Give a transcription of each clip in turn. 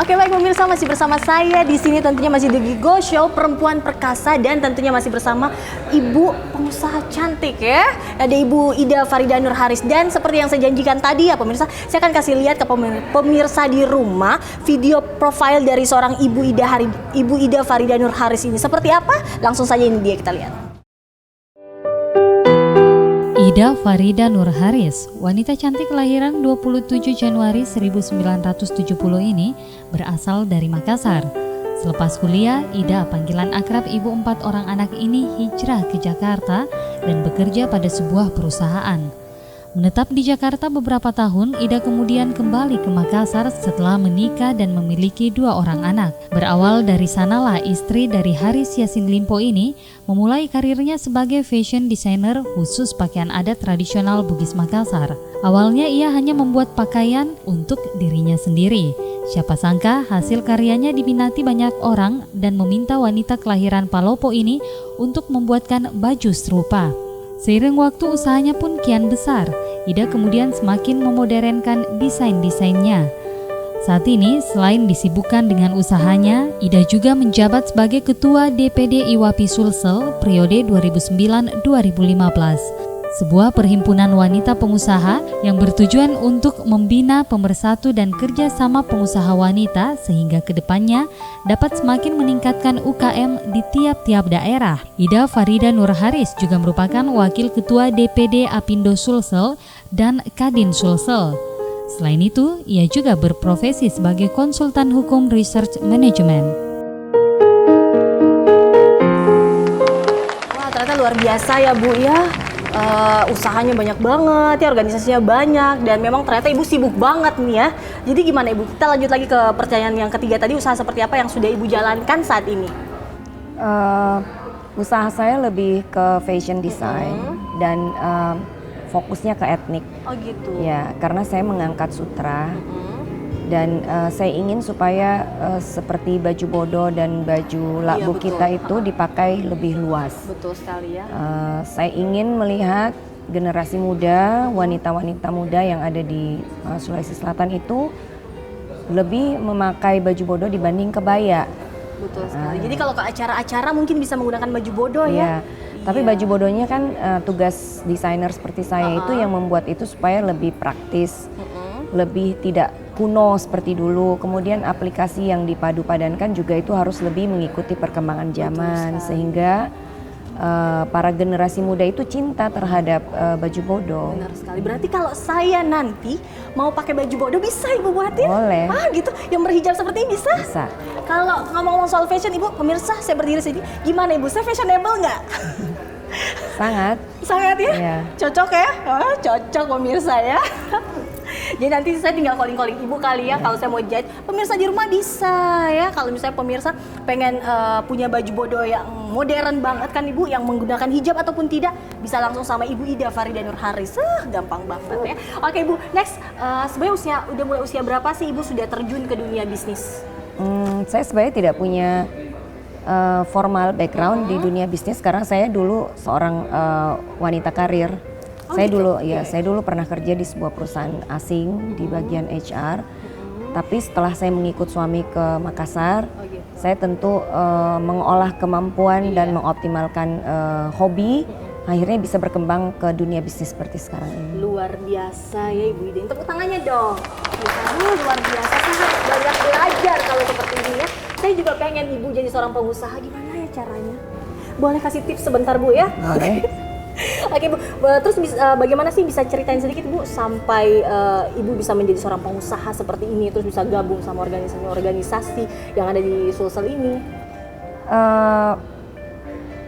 Oke baik pemirsa, masih bersama saya di sini tentunya masih di Gigo Show Perempuan Perkasa dan tentunya masih bersama ibu pengusaha cantik ya. Ada Ibu Ida Farida Nur Haris dan seperti yang saya janjikan tadi ya pemirsa, saya akan kasih lihat ke pemirsa di rumah video profil dari seorang Ibu Ida Farida Nur Haris ini. Seperti apa? Langsung saja ini dia kita lihat. Ida Farida Nur Haris, wanita cantik kelahiran 27 Januari 1970 ini berasal dari Makassar. Selepas kuliah, Ida, panggilan akrab ibu 4 orang anak ini, hijrah ke Jakarta dan bekerja pada sebuah perusahaan. Menetap di Jakarta beberapa tahun, Ida kemudian kembali ke Makassar setelah menikah dan memiliki 2 orang anak. Berawal dari sanalah istri dari Haris Yassin Limpo ini memulai karirnya sebagai fashion designer khusus pakaian adat tradisional Bugis Makassar. Awalnya ia hanya membuat pakaian untuk dirinya sendiri. Siapa sangka hasil karyanya diminati banyak orang dan meminta wanita kelahiran Palopo ini untuk membuatkan baju serupa. Seiring waktu usahanya pun kian besar, Ida kemudian semakin memodernkan desain-desainnya. Saat ini selain disibukkan dengan usahanya, Ida juga menjabat sebagai Ketua DPD IWAPI Sulsel periode 2009-2015. Sebuah perhimpunan wanita pengusaha yang bertujuan untuk membina pemersatu dan kerjasama pengusaha wanita sehingga kedepannya dapat semakin meningkatkan UKM di tiap-tiap daerah. Ida Farida Nur Haris juga merupakan Wakil Ketua DPD Apindo Sulsel dan Kadin Sulsel. Selain itu, ia juga berprofesi sebagai konsultan hukum research management. Wah ternyata luar biasa ya Bu ya. Usahanya banyak banget ya, organisasinya banyak dan memang ternyata Ibu sibuk banget nih ya. Jadi gimana Ibu? Kita lanjut lagi ke pertanyaan yang ketiga tadi, usaha seperti apa yang sudah Ibu jalankan saat ini? Usaha saya lebih ke fashion design dan fokusnya ke etnik. Oh gitu. Ya, karena saya mengangkat sutra dan saya ingin supaya seperti baju bodo dan baju lakbu kita itu dipakai lebih luas. Betul sekali ya. Saya ingin melihat generasi muda, wanita-wanita muda yang ada di Sulawesi Selatan itu lebih memakai baju bodo dibanding kebaya. Betul sekali. Jadi kalau ke acara-acara mungkin bisa menggunakan baju bodo ya. Tapi baju bodonya kan tugas desainer seperti saya itu yang membuat itu supaya lebih praktis, lebih tidak kuno seperti dulu. Kemudian aplikasi yang dipadu-padankan juga itu harus lebih mengikuti perkembangan zaman sehingga para generasi muda itu cinta terhadap baju bodo. Benar sekali. Berarti kalau saya nanti mau pakai baju bodo bisa Ibu buatin? Boleh. Gitu. Yang berhijab seperti ini bisa? Bisa. Kalau ngomong-ngomong soal fashion Ibu, pemirsa saya berdiri sini, gimana Ibu? Saya fashionable nggak? Sangat. Sangat ya? Iya. Cocok ya? Oh, cocok pemirsa ya. Jadi nanti saya tinggal calling-calling Ibu kali ya kalau saya mau jahit. Pemirsa di rumah bisa ya. Kalau misalnya pemirsa pengen punya baju bodo yang modern banget kan Ibu, yang menggunakan hijab ataupun tidak, bisa langsung sama Ibu Ida Farida Nur Haris. Gampang banget ya. Oke Bu, next. Sebenarnya udah mulai usia berapa sih Ibu sudah terjun ke dunia bisnis? Saya sebenarnya tidak punya formal background di dunia bisnis karena saya dulu seorang wanita karir. Saya dulu pernah kerja di sebuah perusahaan asing di bagian HR. Tapi setelah saya mengikut suami ke Makassar, saya tentu mengolah kemampuan dan mengoptimalkan hobi, akhirnya bisa berkembang ke dunia bisnis seperti sekarang ini. Luar biasa ya Ibu Ida. Tepuk tangannya dong. Luar biasa, sangat banyak belajar kalau seperti ini ya. Saya juga pengen Ibu jadi seorang pengusaha, gimana ya caranya? Boleh kasih tips sebentar Bu ya? Boleh. Oke Bu, terus bagaimana sih bisa ceritain sedikit Bu sampai Ibu bisa menjadi seorang pengusaha seperti ini, terus bisa gabung sama organisasi yang ada di Sulsel ini?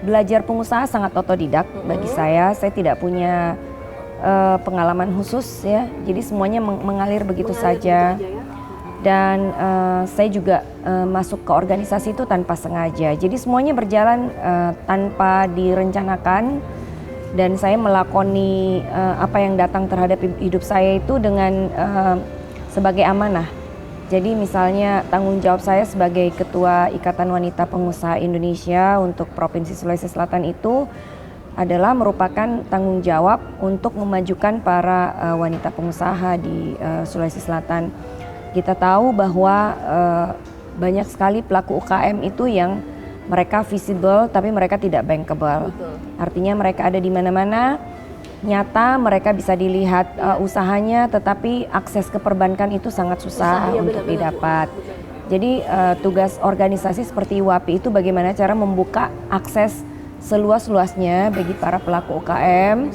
Belajar pengusaha sangat otodidak bagi saya tidak punya pengalaman khusus ya, jadi semuanya mengalir begitu saja. Dan saya juga masuk ke organisasi itu tanpa sengaja, jadi semuanya berjalan tanpa direncanakan. Dan saya melakoni apa yang datang terhadap hidup saya itu dengan sebagai amanah. Jadi misalnya tanggung jawab saya sebagai Ketua Ikatan Wanita Pengusaha Indonesia untuk Provinsi Sulawesi Selatan itu adalah merupakan tanggung jawab untuk memajukan para wanita pengusaha di Sulawesi Selatan. Kita tahu bahwa banyak sekali pelaku UKM itu yang mereka visible tapi mereka tidak bankable. Betul. Artinya mereka ada di mana-mana, nyata mereka bisa dilihat usahanya, tetapi akses ke perbankan itu sangat susah Iya, untuk benar-benar, didapat. Bu. Benar. Jadi tugas organisasi seperti IWAPI itu bagaimana cara membuka akses seluas-luasnya bagi para pelaku UKM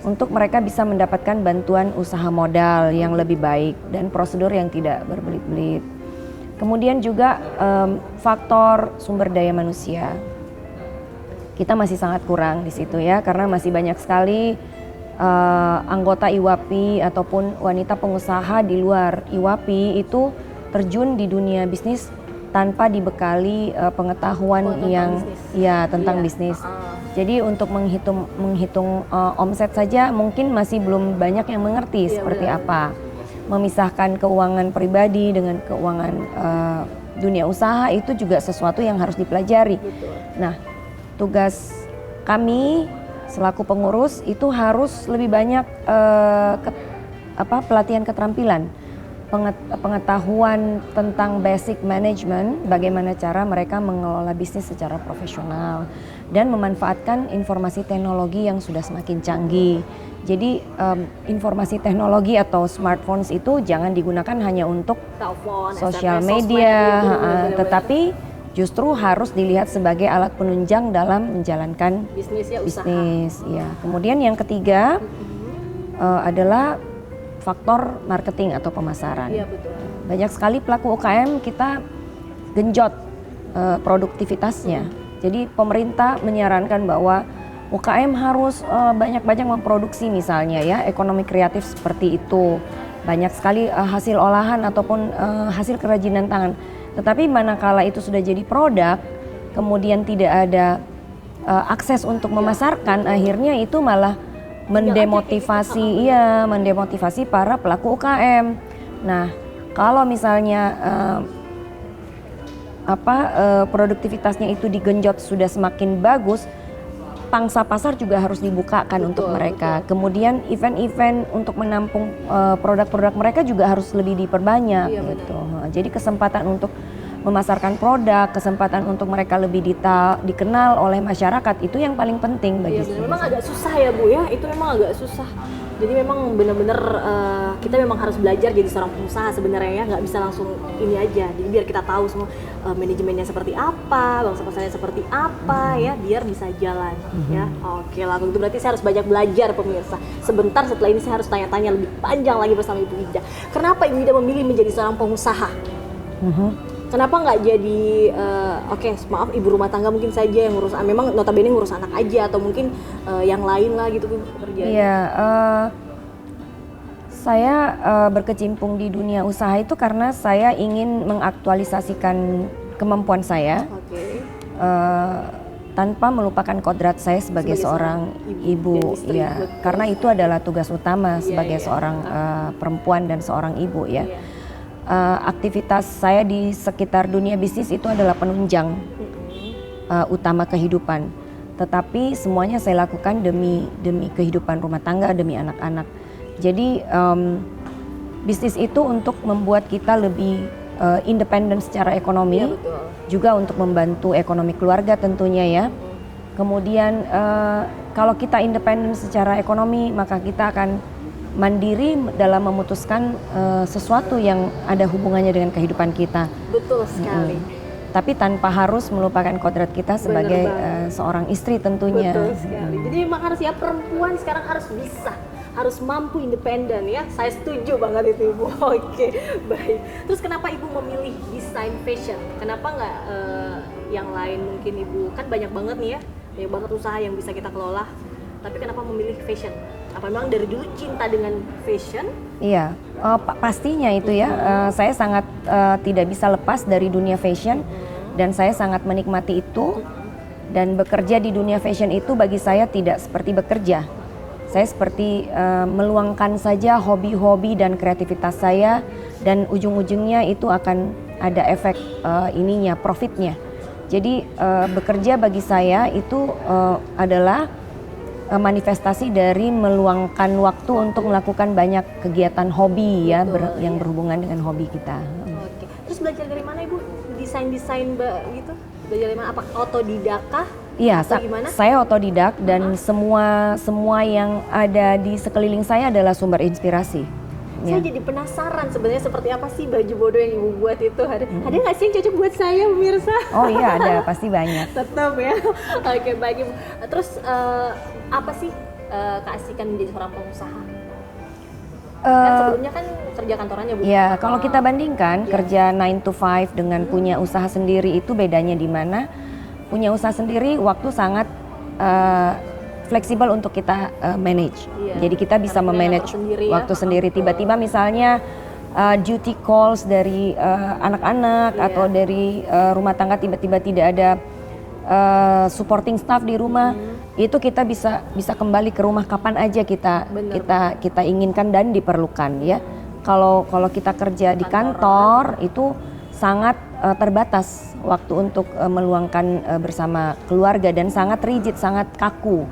untuk mereka bisa mendapatkan bantuan usaha modal yang lebih baik dan prosedur yang tidak berbelit-belit. Kemudian juga faktor sumber daya manusia. Kita masih sangat kurang di situ ya, karena masih banyak sekali anggota IWAPI ataupun wanita pengusaha di luar IWAPI itu terjun di dunia bisnis tanpa dibekali pengetahuan tentang bisnis. Jadi untuk menghitung omset saja mungkin masih belum banyak yang mengerti seperti apa. Memisahkan keuangan pribadi dengan keuangan dunia usaha itu juga sesuatu yang harus dipelajari. Betul. Nah, tugas kami selaku pengurus itu harus lebih banyak pelatihan keterampilan, pengetahuan tentang basic management, bagaimana cara mereka mengelola bisnis secara profesional dan memanfaatkan informasi teknologi yang sudah semakin canggih. Jadi informasi teknologi atau smartphones itu jangan digunakan hanya untuk Telepon, sosial SMS, media, sosmed, tetapi justru harus dilihat sebagai alat penunjang dalam menjalankan bisnis ya, usaha. bisnis. Ya. Kemudian yang ketiga adalah faktor marketing atau pemasaran. Iya, betul. Banyak sekali pelaku UKM kita genjot produktivitasnya. Jadi pemerintah menyarankan bahwa UKM harus banyak-banyak memproduksi misalnya ya, ekonomi kreatif seperti itu. Banyak sekali hasil olahan ataupun hasil kerajinan tangan. Tetapi manakala itu sudah jadi produk, kemudian tidak ada akses untuk memasarkan, akhirnya itu malah mendemotivasi para pelaku UKM. Nah, kalau misalnya produktivitasnya itu digenjot sudah semakin bagus, pangsa pasar juga harus dibukakan untuk mereka. Kemudian event-event untuk menampung produk-produk mereka juga harus lebih diperbanyak gitu. Jadi kesempatan untuk memasarkan produk, kesempatan untuk mereka lebih dikenal oleh masyarakat itu yang paling penting bagi saya. Memang agak susah ya Bu ya, itu memang agak susah. Jadi memang benar-benar kita memang harus belajar jadi seorang pengusaha sebenarnya ya, nggak bisa langsung ini aja. Jadi biar kita tahu semua manajemennya seperti apa, bangsa pasarnya seperti apa ya, biar bisa jalan ya. Oke lah, itu berarti saya harus banyak belajar pemirsa. Sebentar setelah ini saya harus tanya-tanya lebih panjang lagi bersama Ibu Ida. Kenapa Ibu Ida memilih menjadi seorang pengusaha? Kenapa nggak jadi maaf ibu rumah tangga mungkin saja yang ngurus, memang notabene ngurus anak aja atau mungkin yang lain lah gitu kerjanya? Iya, saya berkecimpung di dunia usaha itu karena saya ingin mengaktualisasikan kemampuan saya tanpa melupakan kodrat saya sebagai seorang ibu ya, karena itu adalah tugas utama sebagai seorang perempuan dan seorang ibu ya. Aktivitas saya di sekitar dunia bisnis itu adalah penunjang utama kehidupan, tetapi semuanya saya lakukan demi kehidupan rumah tangga, demi anak-anak. Jadi bisnis itu untuk membuat kita lebih independen secara ekonomi, juga untuk membantu ekonomi keluarga tentunya ya. Kemudian kalau kita independen secara ekonomi, maka kita akan mandiri dalam memutuskan sesuatu yang ada hubungannya dengan kehidupan kita. Betul sekali. Tapi tanpa harus melupakan kodrat kita sebagai seorang istri tentunya. Betul sekali. Jadi memang harus ya, perempuan sekarang harus bisa, harus mampu independen ya. Saya setuju banget itu Ibu. Oke, baik. Terus kenapa Ibu memilih desain fashion? Kenapa nggak yang lain mungkin Ibu? Kan banyak banget nih ya, banyak banget usaha yang bisa kita kelola. Tapi kenapa memilih fashion? Apa memang dari dulu cinta dengan fashion? Iya, pastinya itu ya. Saya sangat tidak bisa lepas dari dunia fashion dan saya sangat menikmati itu. Dan bekerja di dunia fashion itu bagi saya tidak seperti bekerja. Saya seperti meluangkan saja hobi-hobi dan kreativitas saya, dan ujung-ujungnya itu akan ada efek profitnya. Jadi bekerja bagi saya itu adalah manifestasi dari meluangkan waktu untuk melakukan banyak kegiatan hobi ya, yang berhubungan dengan hobi kita. Oke. Terus belajar dari mana Ibu? Desain gitu? Belajar dari mana? Apa otodidak kah? Iya, Atau gimana? saya otodidak dan semua yang ada di sekeliling saya adalah sumber inspirasi. Saya jadi penasaran sebenarnya seperti apa sih baju bodo yang Ibu buat itu. Ada nggak sih yang cocok buat saya, pemirsa? Oh iya, ada, pasti banyak. Tetap ya. Oke, baik Ibu. Terus apa sih keasikan menjadi seorang pengusaha? Kan sebelumnya kan kerja kantorannya Bu. Ya, kalau kita bandingkan kerja 9 to 5 dengan punya usaha sendiri itu bedanya di mana? Punya usaha sendiri waktu sangat fleksibel untuk kita manage. Jadi kita bisa memanage waktu sendiri. Tiba-tiba misalnya duty calls dari anak-anak atau dari rumah tangga tiba-tiba tidak ada supporting staff di rumah, itu kita bisa kembali ke rumah kapan aja kita inginkan dan diperlukan ya. Kalau kita kerja di kantor itu sangat terbatas waktu untuk meluangkan bersama keluarga dan sangat rigid, sangat kaku.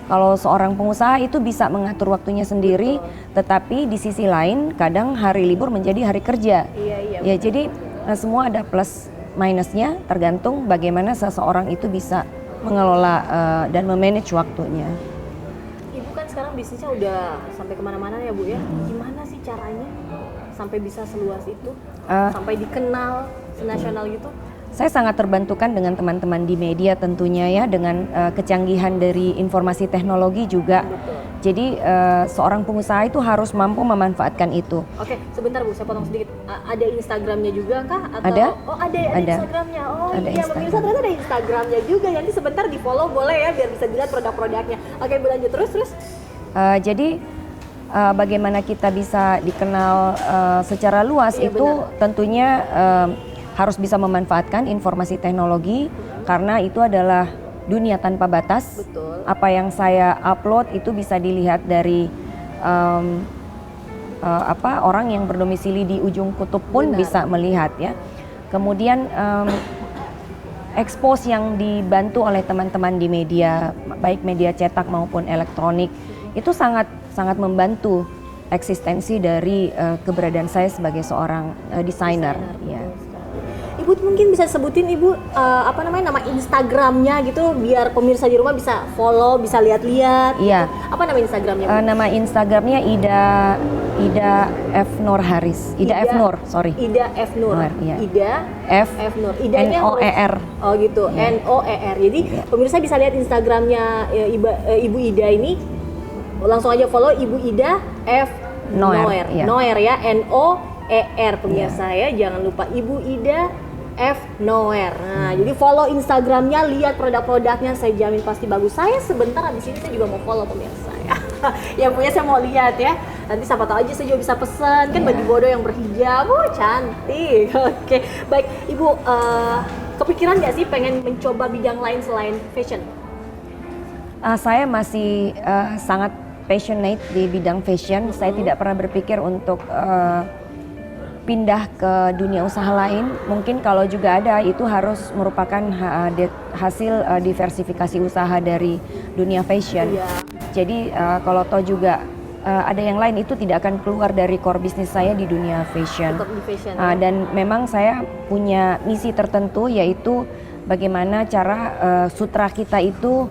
Kalau seorang pengusaha itu bisa mengatur waktunya sendiri, tetapi di sisi lain kadang hari libur menjadi hari kerja. Ya, jadi semua ada plus minusnya, tergantung bagaimana seseorang itu bisa mengelola dan memanage waktunya. Ibu kan sekarang bisnisnya udah sampai kemana-mana ya Bu ya. Gimana sih caranya sampai bisa seluas itu, sampai dikenal senasional gitu? Saya sangat terbantukan dengan teman-teman di media tentunya ya, dengan kecanggihan dari informasi teknologi juga. Betul. Jadi seorang pengusaha itu harus mampu memanfaatkan itu. Oke, sebentar Bu, saya potong sedikit. Ada Instagramnya juga kah? Atau, Ada. Oh ada Instagramnya. Oh Ada iya, pemirsa ternyata ada Instagramnya juga. Nanti sebentar di follow boleh ya, biar bisa dilihat produk-produknya. Oke Bu, lanjut terus. Jadi bagaimana kita bisa dikenal secara luas itu benar. tentunya harus bisa memanfaatkan informasi teknologi karena itu adalah dunia tanpa batas. Betul. Apa yang saya upload itu bisa dilihat dari orang yang berdomisili di ujung kutub pun bisa melihat ya. Kemudian expose yang dibantu oleh teman-teman di media, baik media cetak maupun elektronik, itu sangat membantu eksistensi dari keberadaan saya sebagai seorang desainer. Ya. Ibu mungkin bisa sebutin Ibu nama Instagramnya gitu biar pemirsa di rumah bisa follow, bisa lihat-lihat. Iya. Gitu. Apa nama Instagramnya? Nama Instagramnya Ida F Nur Haris. Ida F Nur, sorry. Ida F Nur. Iya. Ida F Nur. Idanya NOER. Oh gitu. Iya. NOER. Jadi pemirsa bisa lihat Instagramnya Ibu Ida ini. Langsung aja follow Ibu Ida F Noer. Iya. Noer ya, NOER pemirsa ya. Jangan lupa Ibu Ida F Noer. Nah, jadi follow Instagramnya, lihat produk-produknya, saya jamin pasti bagus. Saya sebentar habis ini saya juga mau follow pemirsa ya. Yang punya saya mau lihat ya. Nanti siapa tahu aja saya juga bisa pesen kan baju bodo yang berhijab. Cantik. Oke, baik Ibu. Kepikiran nggak sih pengen mencoba bidang lain selain fashion? Saya masih sangat passionate di bidang fashion. Saya tidak pernah berpikir untuk pindah ke dunia usaha lain. Mungkin kalau juga ada itu harus merupakan hasil diversifikasi usaha dari dunia fashion. Iya. Jadi kalau toh juga ada yang lain itu tidak akan keluar dari core bisnis saya di dunia fashion. Tetap di fashion. Ya? Dan memang saya punya misi tertentu yaitu bagaimana cara sutra kita itu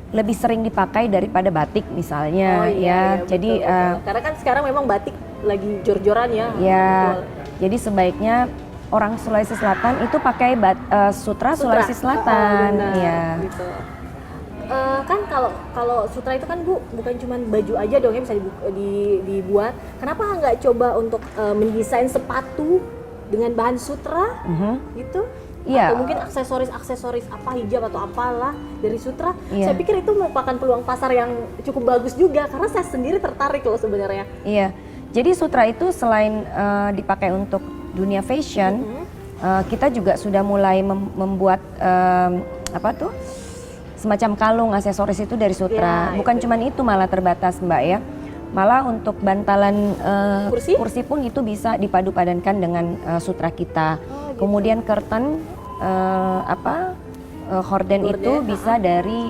lebih sering dipakai daripada batik misalnya. Oh, iya, ya. Jadi betul. Karena kan sekarang memang batik lagi jor-joran ya. Ya. Betul. Jadi sebaiknya orang Sulawesi Selatan itu pakai sutra Sulawesi Selatan. Ya. Gitu. Kan kalau sutra itu kan Bu bukan cuma baju aja dong yang bisa dibuat. Kenapa nggak coba untuk mendesain sepatu dengan bahan sutra gitu? Iya. Atau mungkin aksesoris apa hijab atau apalah dari sutra. Iya. Saya pikir itu merupakan peluang pasar yang cukup bagus juga karena saya sendiri tertarik loh sebenarnya. Iya. Jadi sutra itu selain dipakai untuk dunia fashion, kita juga sudah mulai membuat semacam kalung aksesoris itu dari sutra. Ya, bukan cuma itu malah terbatas Mbak ya. Malah untuk bantalan kursi pun itu bisa dipadu-padankan dengan sutra kita. Oh, gitu. Kemudian curtain horden itu bisa dari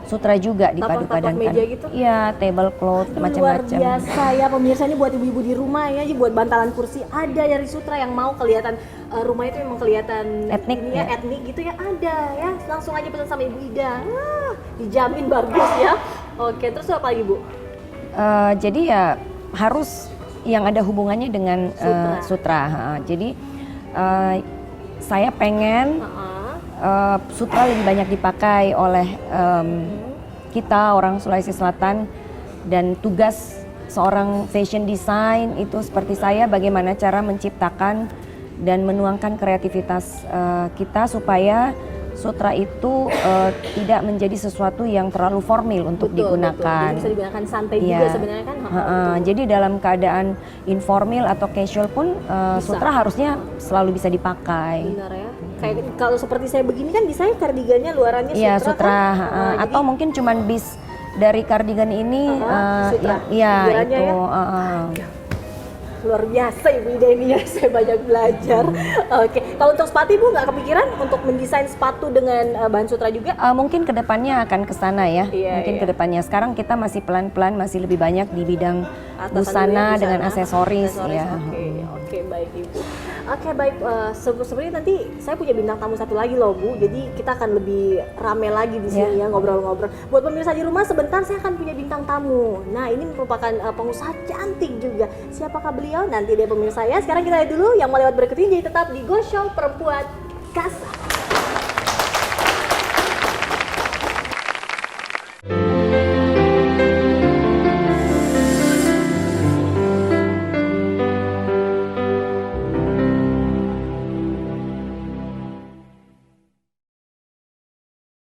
sutra juga Tapak-tapak dipadu-padankan. meja gitu? Iya, tablecloth Luar macam-macam. biasa ya pemirsa, ini buat ibu-ibu di rumah ya, buat bantalan kursi ada dari sutra yang mau kelihatan rumah itu memang kelihatan Etnik, ini ya, ya. etnik gitu ya, ada ya. Langsung aja pesan sama Ibu Ida. Dijamin bagus ya. Oke, terus apa lagi Bu? Jadi ya harus yang ada hubungannya dengan sutra. Jadi saya pengen sutra lebih banyak dipakai oleh kita orang Sulawesi Selatan, dan tugas seorang fashion design itu seperti saya bagaimana cara menciptakan dan menuangkan kreativitas kita supaya sutra itu tidak menjadi sesuatu yang terlalu formal untuk digunakan. Jadi bisa digunakan santai Iya. juga sebenarnya kan. Jadi dalam keadaan informal atau casual pun sutra harusnya selalu bisa dipakai. Benar ya. Kayak kalau seperti saya begini kan bisa ya kardigannya luarannya sutra. Iya, sutra. Kan? Atau mungkin cuman bis dari kardigan ini sutra. iya Pikirannya itu. Luar biasa Ibu Ida ini ya, saya banyak belajar. Oke, kalau untuk sepatu Ibu nggak kepikiran untuk mendesain sepatu dengan bahan sutra juga? Mungkin kedepannya akan ke sana ya. Iya, Mungkin iya. kedepannya. Sekarang kita masih pelan-pelan masih lebih banyak di bidang Atasan busana dulu ya, dengan busana, aksesoris ya. Oke, baik Ibu. Oke, baik. Sebenarnya nanti saya punya bintang tamu satu lagi loh Bu. Jadi kita akan lebih rame lagi di sini ya, ngobrol-ngobrol. Buat pemirsa di rumah, sebentar saya akan punya bintang tamu. Nah, ini merupakan pengusaha cantik juga. Siapakah beliau? Nanti deh pemirsa ya. Sekarang kita lihat dulu yang mau lewat berikut ini. Jadi tetap di Go Show Perempuan Kasar.